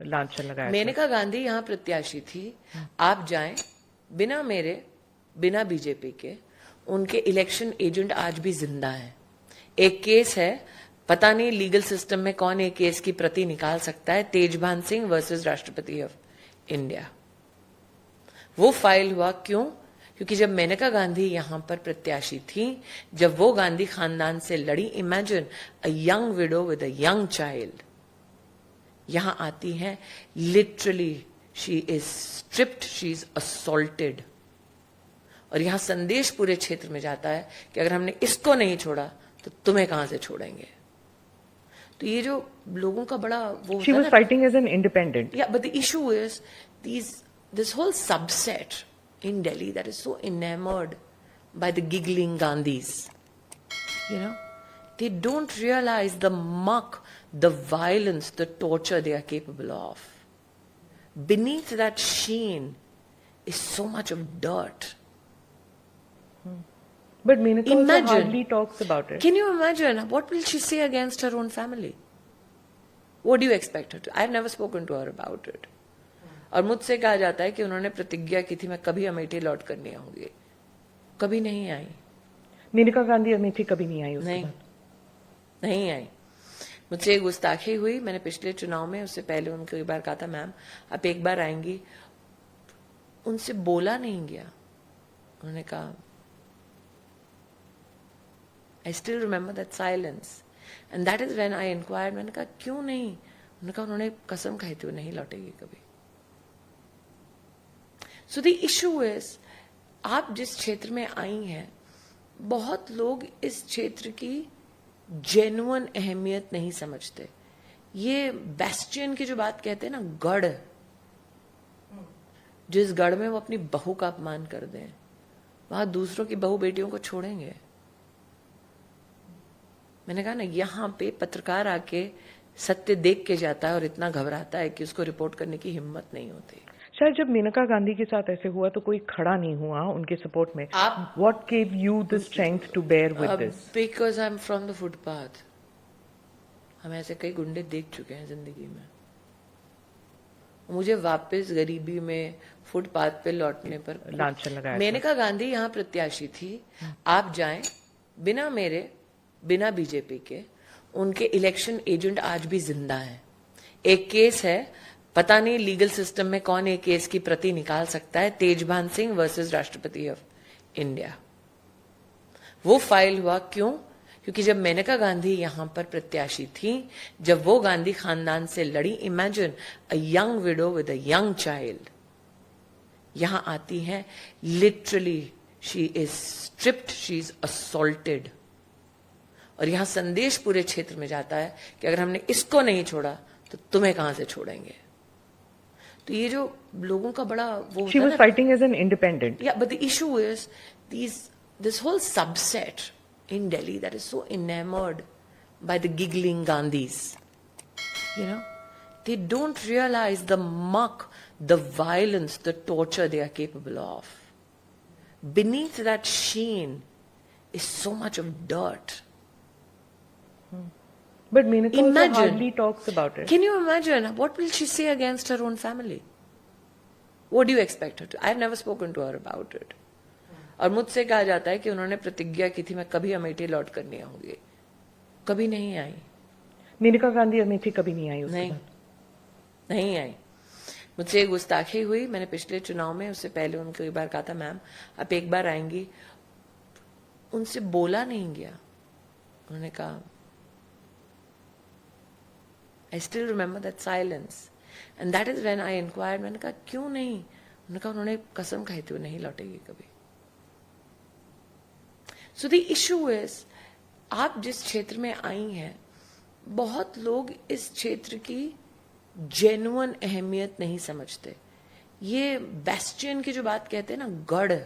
लांछन लगाया। मेनका गांधी यहाँ प्रत्याशी थी। आप जाएं, बिना मेरे, बिना बीजेपी के, उनके इलेक्शन एजेंट आज भी जिंदा है। एक केस है, पता नहीं लीगल सिस्टम में कौन एक केस की प्रति निकाल सकता है, तेजभान सिंह वर्सेस राष्ट्रपति ऑफ इंडिया। वो फाइल हुआ क्यों? क्योंकि जब मेनका गांधी यहां पर प्रत्याशी थी, जब वो गांधी खानदान से लड़ी, imagine a young widow with a young child, यहां आती है, literally she is stripped, she is assaulted, और यहां संदेश पूरे क्षेत्र में जाता है कि अगर हमने इसको नहीं छोड़ा तो तुम्हें कहां से छोड़ेंगे। तो ये जो लोगों का बड़ा वो She was fighting as an independent. Yeah, but the issue is this whole subset in Delhi that is so enamored by the giggling Gandhis. You know, they don't realize the muck, the violence, the torture they are capable of. Beneath that sheen is so much of dirt. But Menaka also hardly talks about it. Can you imagine? What will she say against her own family? What do you expect her to? I've never spoken to her about it. और मुझसे कहा जाता है कि उन्होंने प्रतिज्ञा की थी मैं कभी अमेठी लौट कर नहीं आऊंगी। कभी नहीं आई। मेनका गांधी अमेठी कभी नहीं आई। नहीं आई। मुझसे एक गुस्ताखी हुई, मैंने पिछले चुनाव में, उससे पहले उनको एक बार कहा था, मैम आप एक बार आएंगी। उनसे बोला नहीं गया। उन्होंने कहा, I still remember that silence. And that is when I inquired, मैंने कहा क्यों नहीं? उन्होंने कहा उन्होंने कसम खाई थी वो नहीं लौटेगी कभी। So the issue is, आप जिस क्षेत्र में आई हैं, बहुत लोग इस क्षेत्र की जेन्युइन अहमियत नहीं समझते। ये बेस्टियन की जो बात कहते हैं ना, गढ़, जिस गढ़ में वो अपनी बहू का अपमान कर दें, वहां दूसरों की बहू बेटियों को छोड़ेंगे। मैंने कहा ना, यहां पे पत्रकार आके सत्य देख के जाता है और इतना घबराता है कि उसको रिपोर्ट करने की हिम्मत नहीं होती। शायद जब मेनका गांधी के साथ ऐसे हुआ तो कोई खड़ा नहीं हुआ उनके सपोर्ट में। What gave you the strength to bear with this? Because I'm from the footpath. हम ऐसे कई गुंडे देख चुके हैं जिंदगी में। मुझे वापस गरीबी में फुटपाथ पे लौटने पर लांछन लगाया। मेनका गांधी यहाँ प्रत्याशी थी। आप जाएं, बिना मेरे, बिना बीजेपी के, उनके इलेक्शन एजेंट आज भी जिंदा है। एक केस है, पता नहीं लीगल सिस्टम में कौन एक केस की प्रति निकाल सकता है, तेजभान सिंह वर्सेस राष्ट्रपति ऑफ इंडिया। वो फाइल हुआ क्यों? क्योंकि जब मेनका गांधी यहां पर प्रत्याशी थी, जब वो गांधी खानदान से लड़ी, imagine a young widow with a young child, यहां आती है, literally she is stripped, she is assaulted, और यहां संदेश पूरे क्षेत्र में जाता है कि अगर हमने इसको नहीं छोड़ा तो तुम्हें कहां से छोड़ेंगे। तो ये जो लोगों का बड़ा वो She was fighting as an independent. Yeah, but the issue is this whole subset in Delhi that is so enamored by the giggling Gandhis. You know, they don't realize the muck, the violence, the torture they are capable of. Beneath that sheen is so much of dirt. But Menaka also hardly talks about it. Can you imagine? What will she say against her own family? What do you expect her to? I've never spoken to her about it. और मुझसे कहा जाता है कि उन्होंने प्रतिज्ञा की थी मैं कभी अमेठी लौट कर नहीं आऊंगी। कभी नहीं आई। मेनका गांधी अमेठी कभी नहीं आई। नहीं आई। मुझसे एक गुस्ताखी हुई, मैंने पिछले चुनाव में, उससे पहले उनको एक बार कहा था, मैम आप एक बार आएंगी। उनसे बोला नहीं गया। उन्होंने कहा, I still remember that silence. And that is when I inquired, मैंने कहा क्यों नहीं? उन्होंने कहा उन्होंने कसम खाई थी वो नहीं लौटेगी कभी। So the issue is, आप जिस क्षेत्र में आई हैं, बहुत लोग इस क्षेत्र की जेन्युइन अहमियत नहीं समझते। ये बेस्टियन की जो बात कहते हैं ना, गढ़,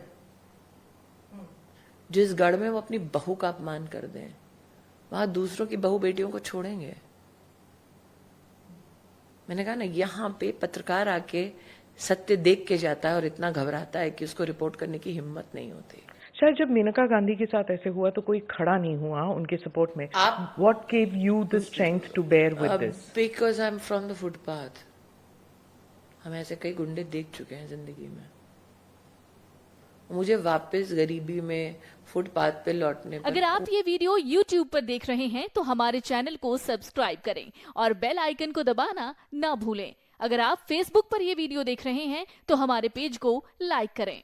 जिस गढ़ में वो अपनी बहू का अपमान कर दें, वहां दूसरों की बहू बेटियों को छोड़ेंगे। मैंने कहा ना, यहां पे पत्रकार आके सत्य देख के जाता है और इतना घबराता है कि उसको रिपोर्ट करने की हिम्मत नहीं होती। शायद जब मेनका गांधी के साथ ऐसे हुआ तो कोई खड़ा नहीं हुआ उनके सपोर्ट में। What gave you the strength to bear with this? Because I'm from the footpath. हम ऐसे कई गुंडे देख चुके हैं जिंदगी में। मुझे वापस गरीबी में फुटपाथ पे लौटने पर अगर आप ये वीडियो YouTube पर देख रहे हैं तो हमारे चैनल को सब्सक्राइब करें और बेल आइकन को दबाना ना भूलें। अगर आप Facebook पर ये वीडियो देख रहे हैं तो हमारे पेज को लाइक करें।